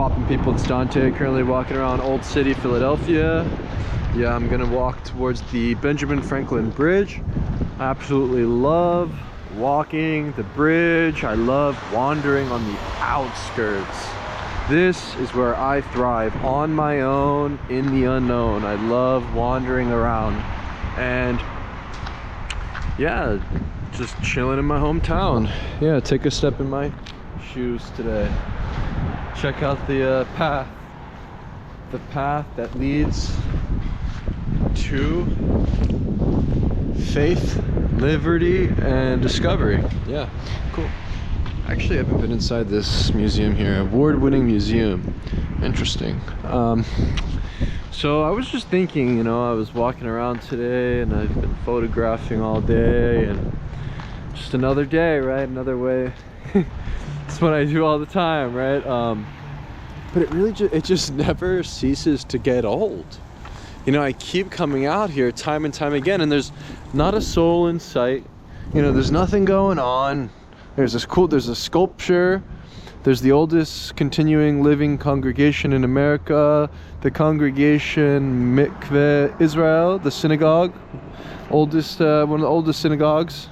poppin' people? It's Dante, currently walking around Old City, Philadelphia. Yeah, I'm gonna walk towards the Benjamin Franklin Bridge. I absolutely love walking the bridge. I love wandering on the outskirts. This is where I thrive, on my own, in the unknown. I love wandering around and yeah, just chilling in my hometown. Yeah, take a step in my shoes today. Check out the path that leads to faith, liberty, and discovery. Yeah, cool. Actually, I haven't been inside this museum here. Award-winning museum. Interesting. So I was just thinking, you know, I was walking around today and I've been photographing all day, and just another day, right? Another way. It's what I do all the time, right? But it just never ceases to get old. You know, I keep coming out here time and time again, and there's not a soul in sight. You know, there's nothing going on. There's a sculpture. There's the oldest continuing living congregation in America, the Congregation Mikveh Israel, the synagogue, one of the oldest synagogues.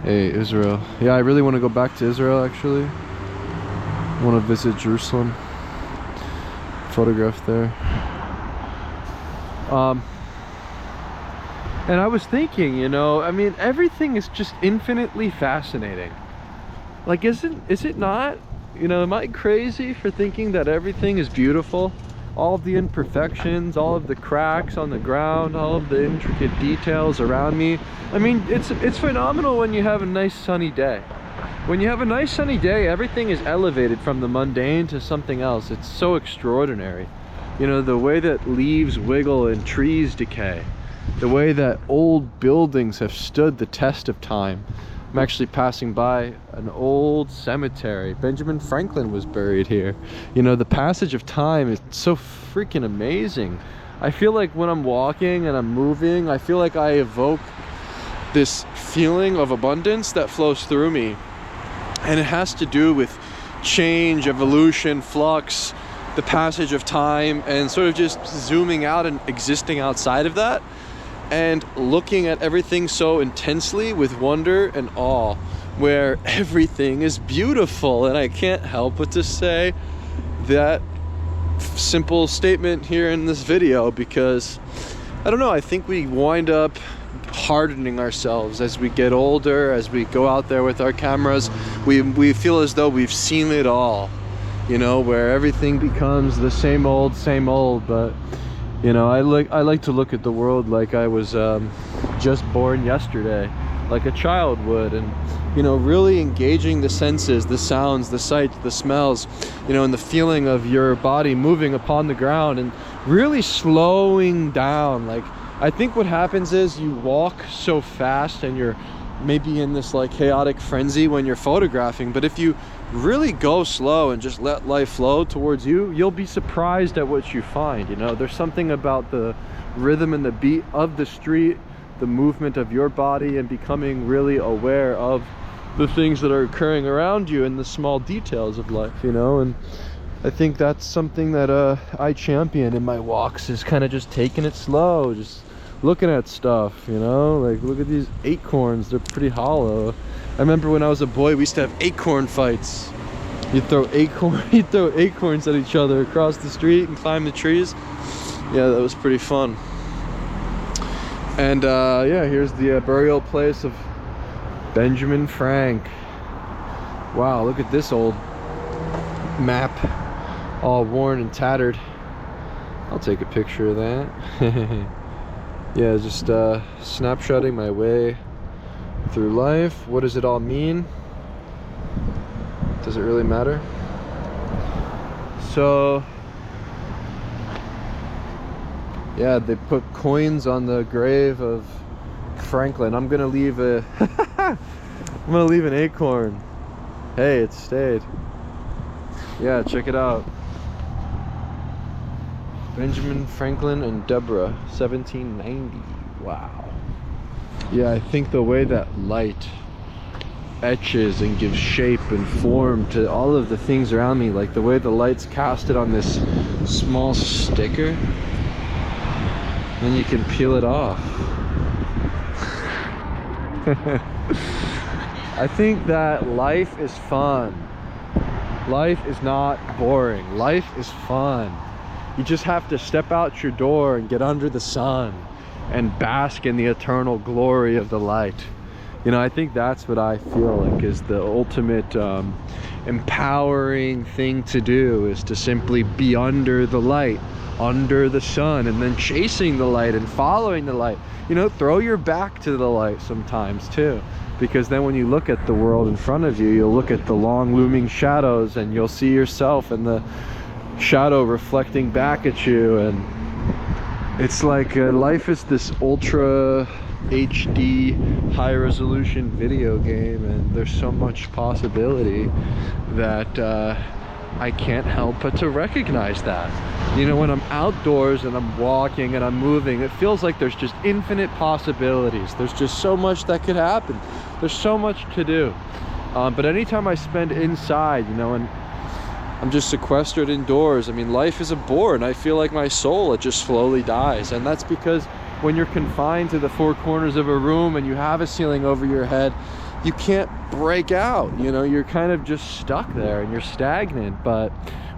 Hey, Israel. Yeah, I really want to go back to Israel, actually. I want to visit Jerusalem. Photograph there. And I was thinking, you know, I mean, everything is just infinitely fascinating. Like, is it not? You know, am I crazy for thinking that everything is beautiful? All of the imperfections, all of the cracks on the ground, all of the intricate details around me. I mean, it's phenomenal when you have a nice sunny day. When you have a nice sunny day, everything is elevated from the mundane to something else. It's so extraordinary. You know, the way that leaves wiggle and trees decay. The way that old buildings have stood the test of time. I'm actually passing by an old cemetery. Benjamin Franklin was buried here. You know, the passage of time is so freaking amazing. I feel like when I'm walking and I'm moving, I feel like I evoke this feeling of abundance that flows through me. And it has to do with change, evolution, flux, the passage of time, and sort of just zooming out and existing outside of that. And looking at everything so intensely with wonder and awe, where everything is beautiful. And I can't help but to say that simple statement here in this video, because I don't know, I think we wind up hardening ourselves as we get older, as we go out there with our cameras. We feel as though we've seen it all, you know, where everything becomes the same old. But you know, I like to look at the world like I was just born yesterday, like a child would, and you know, really engaging the senses, the sounds, the sights, the smells, you know, and the feeling of your body moving upon the ground, and really slowing down. Like, I think what happens is you walk so fast and you're maybe in this like chaotic frenzy when you're photographing, but if you really go slow and just let life flow towards you, you'll be surprised at what you find. You know, there's something about the rhythm and the beat of the street, the movement of your body, and becoming really aware of the things that are occurring around you and the small details of life, you know. And I think that's something that I champion in my walks, is kind of just taking it slow, just looking at stuff, you know. Like, look at these acorns, they're pretty hollow. I remember when I was a boy, we used to have acorn fights. You'd throw acorns at each other across the street and climb the trees. Yeah, that was pretty fun. And yeah, here's the burial place of Benjamin Frank. Wow, look at this old map, all worn and tattered. I'll take a picture of that. Yeah, just snapshotting my way through life. What does it all mean? Does it really matter? So yeah, they put coins on the grave of Franklin. I'm gonna leave a I'm gonna leave an acorn. Hey, it stayed. Yeah, check it out. Benjamin Franklin and Deborah, 1790. Wow. Yeah, I think the way that light etches and gives shape and form to all of the things around me, like the way the light's casted on this small sticker, then you can peel it off. I think that life is fun. Life is not boring. Life is fun. You just have to step out your door and get under the sun and bask in the eternal glory of the light. You know, I think that's what I feel like is the ultimate empowering thing to do, is to simply be under the light, under the sun, and then chasing the light and following the light. You know, throw your back to the light sometimes too, because then when you look at the world in front of you, you'll look at the long looming shadows and you'll see yourself and the shadow reflecting back at you. And it's like life is this ultra HD high resolution video game, and there's so much possibility that I can't help but to recognize that. You know, when I'm outdoors and I'm walking and I'm moving, it feels like there's just infinite possibilities. There's just so much that could happen. There's so much to do. But anytime I spend inside, you know, and I'm just sequestered indoors, I mean, life is a bore, and I feel like my soul, it just slowly dies. And that's because when you're confined to the four corners of a room and you have a ceiling over your head, you can't break out. You know, you're kind of just stuck there and you're stagnant. But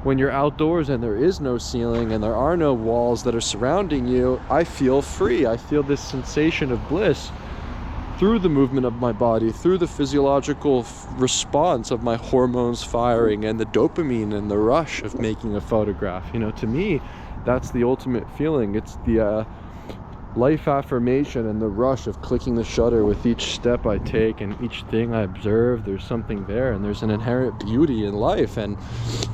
when you're outdoors and there is no ceiling and there are no walls that are surrounding you, I feel free. I feel this sensation of bliss through the movement of my body, through the physiological response of my hormones firing and the dopamine and the rush of making a photograph. You know, to me, that's the ultimate feeling. It's the life affirmation and the rush of clicking the shutter with each step I take and each thing I observe. There's something there, and there's an inherent beauty in life. And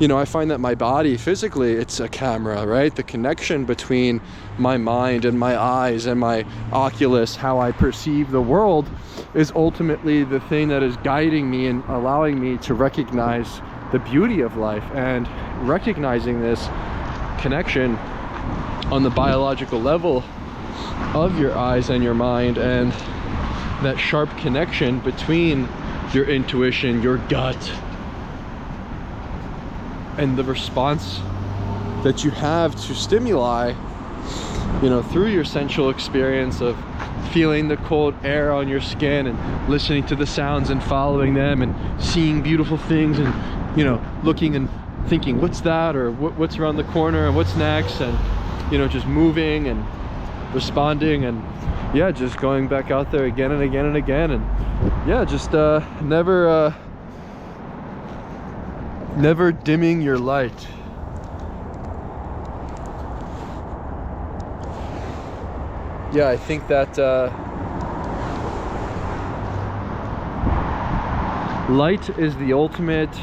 you know, I find that my body physically, it's a camera, right? The connection between my mind and my eyes and my oculus, how I perceive the world, is ultimately the thing that is guiding me and allowing me to recognize the beauty of life. And recognizing this connection on the biological level of your eyes and your mind, and that sharp connection between your intuition, your gut, and the response that you have to stimuli, you know, through your sensual experience of feeling the cold air on your skin and listening to the sounds and following them and seeing beautiful things and, you know, looking and thinking, what's that, or what's around the corner and what's next, and, you know, just moving and responding, and yeah, just going back out there again and again and again. And yeah, just never dimming your light. Yeah, I think that light is the ultimate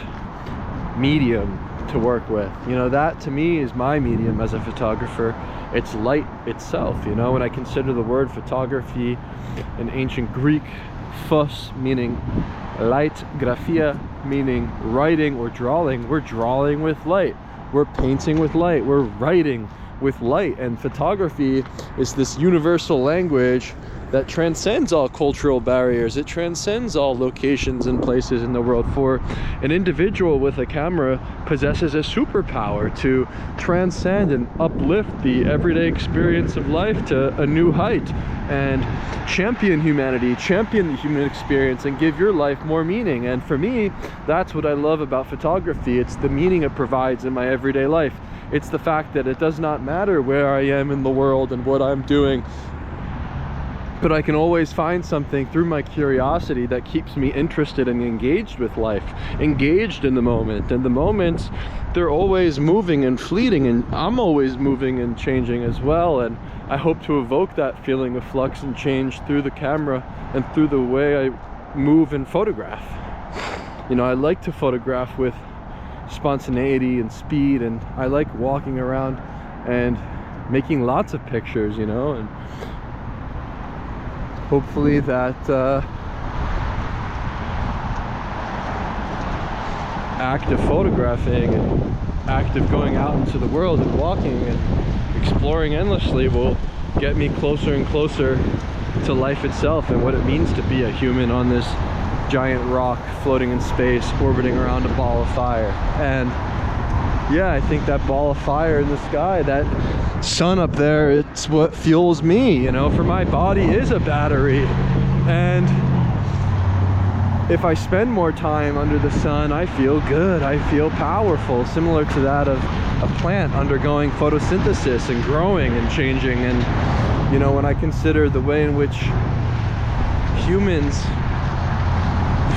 medium to work with. You know, that to me is my medium as a photographer. It's light itself. You know, when I consider the word photography in ancient Greek, phos meaning light, graphia meaning writing or drawing, we're drawing with light, we're painting with light, we're writing with light. And photography is this universal language that transcends all cultural barriers. It transcends all locations and places in the world. For an individual with a camera possesses a superpower to transcend and uplift the everyday experience of life to a new height, and champion humanity, champion the human experience, and give your life more meaning. And for me, that's what I love about photography. It's the meaning it provides in my everyday life. It's the fact that it does not matter where I am in the world and what I'm doing, but I can always find something through my curiosity that keeps me interested and engaged with life, engaged in the moment. And the moments, they're always moving and fleeting, and I'm always moving and changing as well. And I hope to evoke that feeling of flux and change through the camera and through the way I move and photograph. You know, I like to photograph with spontaneity and speed, and I like walking around and making lots of pictures, you know. And hopefully that act of photographing and act of going out into the world and walking and exploring endlessly will get me closer and closer to life itself and what it means to be a human on this giant rock floating in space, orbiting around a ball of fire. And yeah, I think that ball of fire in the sky, that sun up there, it's what fuels me, you know, for my body is a battery. And if I spend more time under the sun, I feel good, I feel powerful, similar to that of a plant undergoing photosynthesis and growing and changing. And you know, when I consider the way in which humans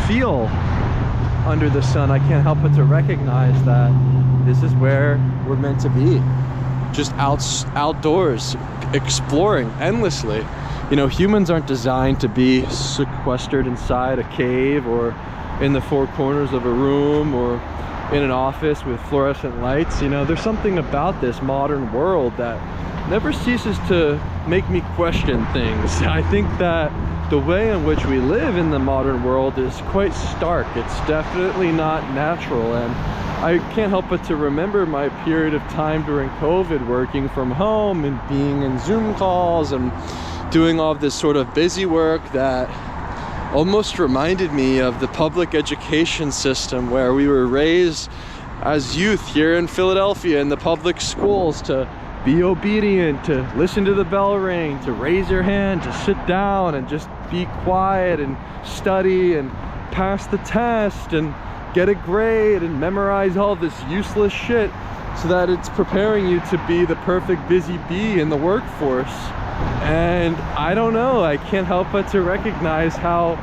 feel under the sun, I can't help but to recognize that this is where we're meant to be, just outdoors, exploring endlessly. You know, humans aren't designed to be sequestered inside a cave or in the four corners of a room or in an office with fluorescent lights. You know, there's something about this modern world that never ceases to make me question things. I think that the way in which we live in the modern world is quite stark. It's definitely not natural. And I can't help but to remember my period of time during COVID, working from home and being in Zoom calls and doing all of this sort of busy work that almost reminded me of the public education system, where we were raised as youth here in Philadelphia in the public schools to be obedient, to listen to the bell ring, to raise your hand, to sit down and just be quiet and study and pass the test and get a grade and memorize all this useless shit, so that it's preparing you to be the perfect busy bee in the workforce. And I don't know, I can't help but to recognize how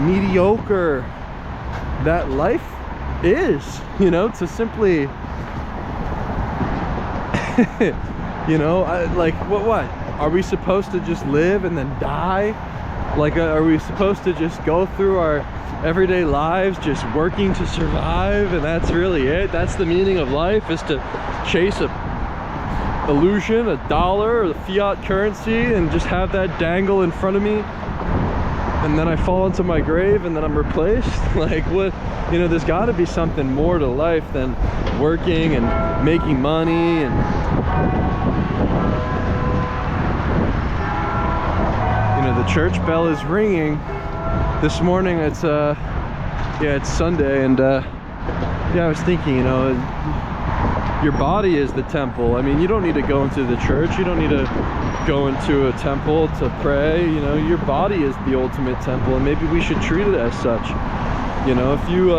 mediocre that life is, you know, to simply you know, like what are we supposed to just live and then die? Like, are we supposed to just go through our everyday lives just working to survive, and that's really it? That's the meaning of life, is to chase a illusion, a dollar, or the fiat currency, and just have that dangle in front of me, and then I fall into my grave and then I'm replaced? Like, what? You know, there's got to be something more to life than working and making money. And you know, the church bell is ringing this morning. It's yeah, it's Sunday, and yeah, I was thinking, you know, your body is the temple. I mean, you don't need to go into the church, you don't need to go into a temple to pray. You know, your body is the ultimate temple, and maybe we should treat it as such. You know, if you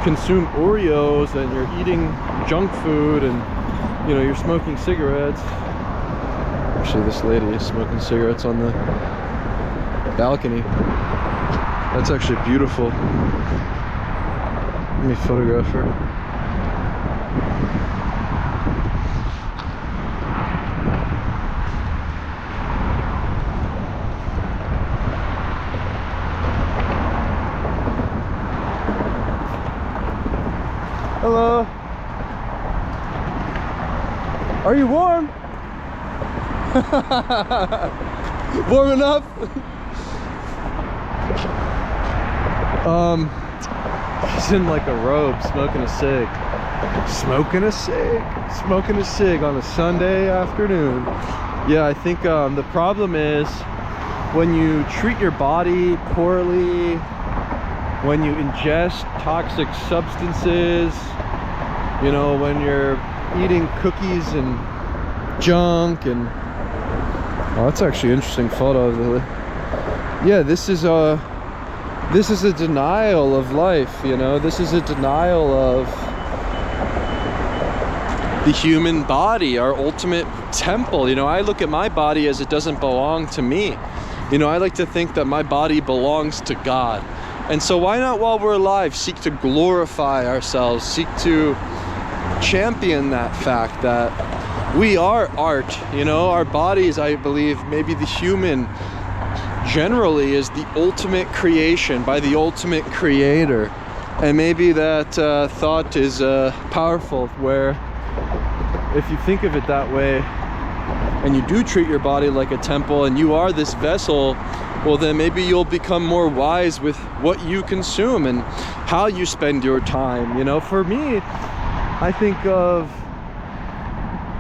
consume Oreos and you're eating junk food, and you know, you're smoking cigarettes. Actually, this lady is smoking cigarettes on the balcony. That's actually beautiful. Let me photograph her. Hello. Are you warm? Warm enough? He's in like a robe, smoking a cig. Smoking a cig on a Sunday afternoon. Yeah, I think the problem is when you treat your body poorly, when you ingest toxic substances, you know, when you're eating cookies and junk. And oh, that's actually an interesting photo. Yeah, this is a denial of life, you know. This is a denial of the human body, our ultimate temple. You know, I look at my body as it doesn't belong to me. You know, I like to think that my body belongs to God. And so why not, while we're alive, seek to glorify ourselves, seek to champion that fact that we are art. You know, our bodies, I believe, maybe the human generally is the ultimate creation by the ultimate creator. And maybe that thought is powerful, where if you think of it that way and you do treat your body like a temple and you are this vessel, well, then maybe you'll become more wise with what you consume and how you spend your time. You know, for me, I think of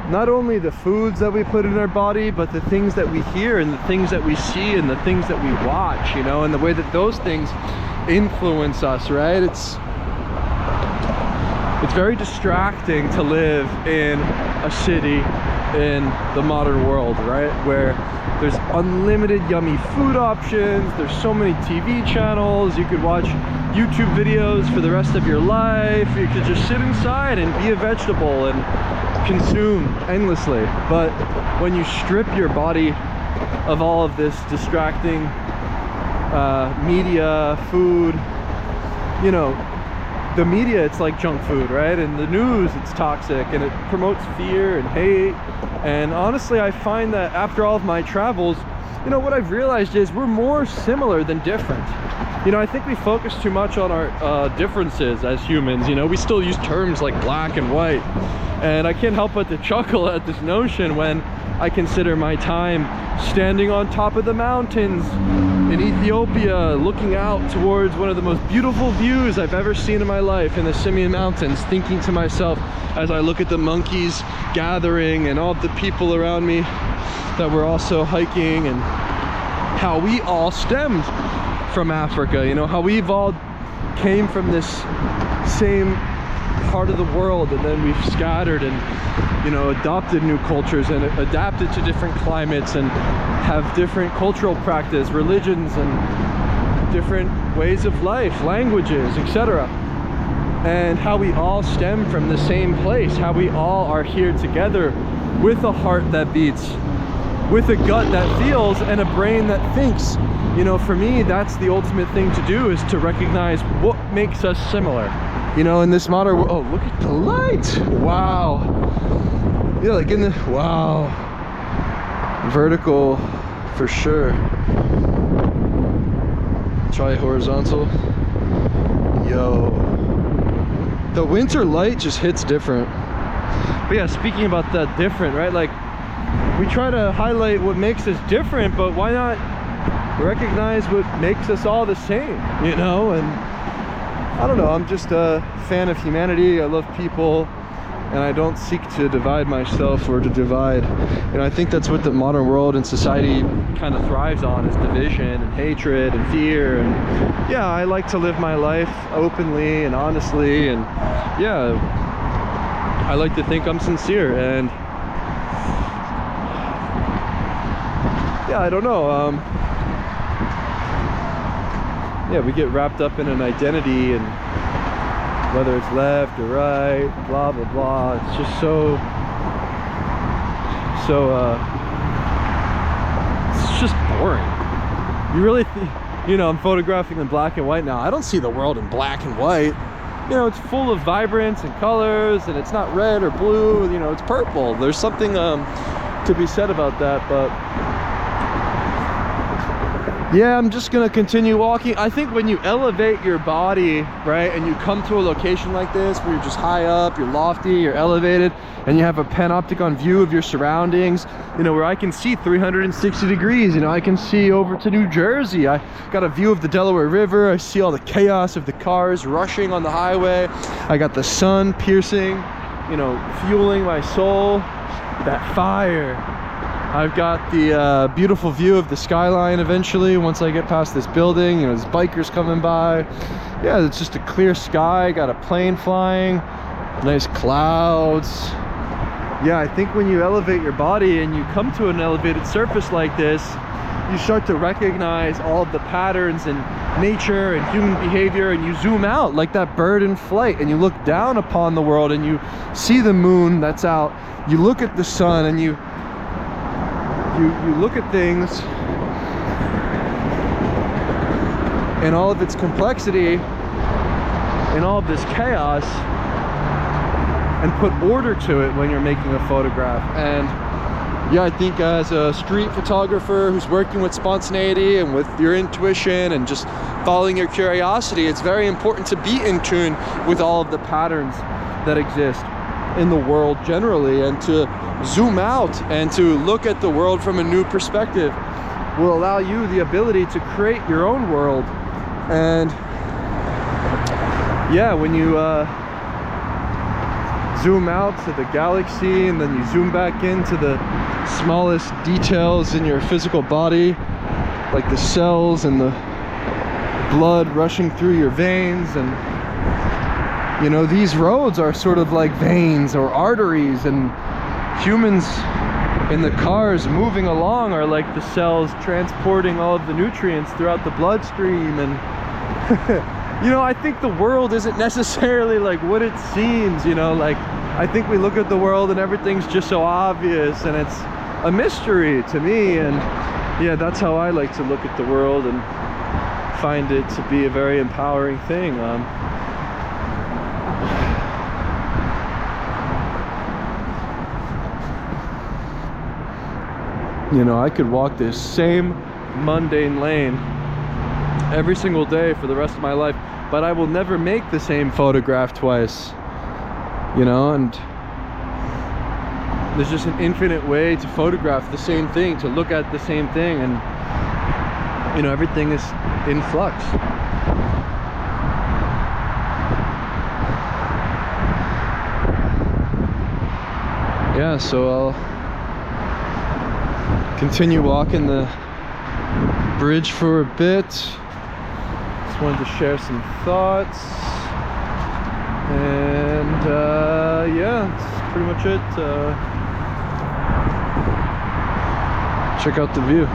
not only the foods that we put in our body, but the things that we hear and the things that we see and the things that we watch, you know, and the way that those things influence us, right? It's very distracting to live in a city in the modern world, right? Where there's unlimited yummy food options, there's so many TV channels, you could watch YouTube videos for the rest of your life, you could just sit inside and be a vegetable and consume endlessly. But when you strip your body of all of this distracting media, food, you know, the media, it's like junk food, right? And the news, it's toxic and it promotes fear and hate. And honestly, I find that after all of my travels, you know, what I've realized is we're more similar than different. You know, I think we focus too much on our differences as humans. You know, we still use terms like black and white. And I can't help but to chuckle at this notion when I consider my time standing on top of the mountains in Ethiopia, looking out towards one of the most beautiful views I've ever seen in my life in the Simien Mountains, thinking to myself as I look at the monkeys gathering and all the people around me that were also hiking, and how we all stemmed from Africa, you know, how we've all came from this same part of the world, and then we've scattered and, you know, adopted new cultures and adapted to different climates and have different cultural practice, religions, and different ways of life, languages, etc. And how we all stem from the same place, how we all are here together with a heart that beats, with a gut that feels, and a brain that thinks. You know, for me, that's the ultimate thing to do, is to recognize what makes us similar. You know, in this modern world, oh, look at the light. Wow. Yeah, like in the, wow. Vertical for sure. Try horizontal. Yo. The winter light just hits different. But yeah, speaking about that different, right? Like, we try to highlight what makes us different, but why not recognize what makes us all the same, you know? And I don't know, I'm just a fan of humanity. I love people, and I don't seek to divide myself or to divide. And I think that's what the modern world and society kind of thrives on, is division and hatred and fear. And yeah, I like to live my life openly and honestly, and yeah, I like to think I'm sincere. And yeah, I don't know, yeah, we get wrapped up in an identity, and whether it's left or right, blah blah blah, it's just it's just boring. You really you know, I'm photographing in black and white now. I don't see the world in black and white. You know, it's full of vibrance and colors, and it's not red or blue, you know, it's purple. There's something to be said about that. But yeah, I'm just gonna continue walking. I think when you elevate your body, right, and you come to a location like this where you're just high up, you're lofty, you're elevated, and you have a panopticon view of your surroundings, you know, where I can see 360 degrees, you know, I can see over to New Jersey. I got a view of the Delaware River. I see all the chaos of the cars rushing on the highway. I got the sun piercing, you know, fueling my soul, that fire. I've got the beautiful view of the skyline eventually once I get past this building. You know, there's bikers coming by. Yeah, it's just a clear sky. Got a plane flying. Nice clouds. Yeah, I think when you elevate your body and you come to an elevated surface like this, you start to recognize all of the patterns in nature and human behavior, and you zoom out like that bird in flight, and you look down upon the world and you see the moon that's out. You look at the sun and you look at things in all of its complexity, in all of this chaos, and put order to it when you're making a photograph. And yeah, I think as a street photographer who's working with spontaneity and with your intuition and just following your curiosity, it's very important to be in tune with all of the patterns that exist in the world generally, and to zoom out and to look at the world from a new perspective will allow you the ability to create your own world. And yeah, when you zoom out to the galaxy, and then you zoom back into the smallest details in your physical body, like the cells and the blood rushing through your veins. And you know, these roads are sort of like veins or arteries, and humans in the cars moving along are like the cells transporting all of the nutrients throughout the bloodstream. And you know, I think the world isn't necessarily like what it seems, you know, like I think we look at the world and everything's just so obvious, and it's a mystery to me. And yeah, that's how I like to look at the world and find it to be a very empowering thing. You know, I could walk this same mundane lane every single day for the rest of my life, but I will never make the same photograph twice, you know. And there's just an infinite way to photograph the same thing, to look at the same thing, and you know, everything is in flux. Yeah, so I'll continue walking the bridge for a bit. Just wanted to share some thoughts, and yeah, that's pretty much it. Check out the view.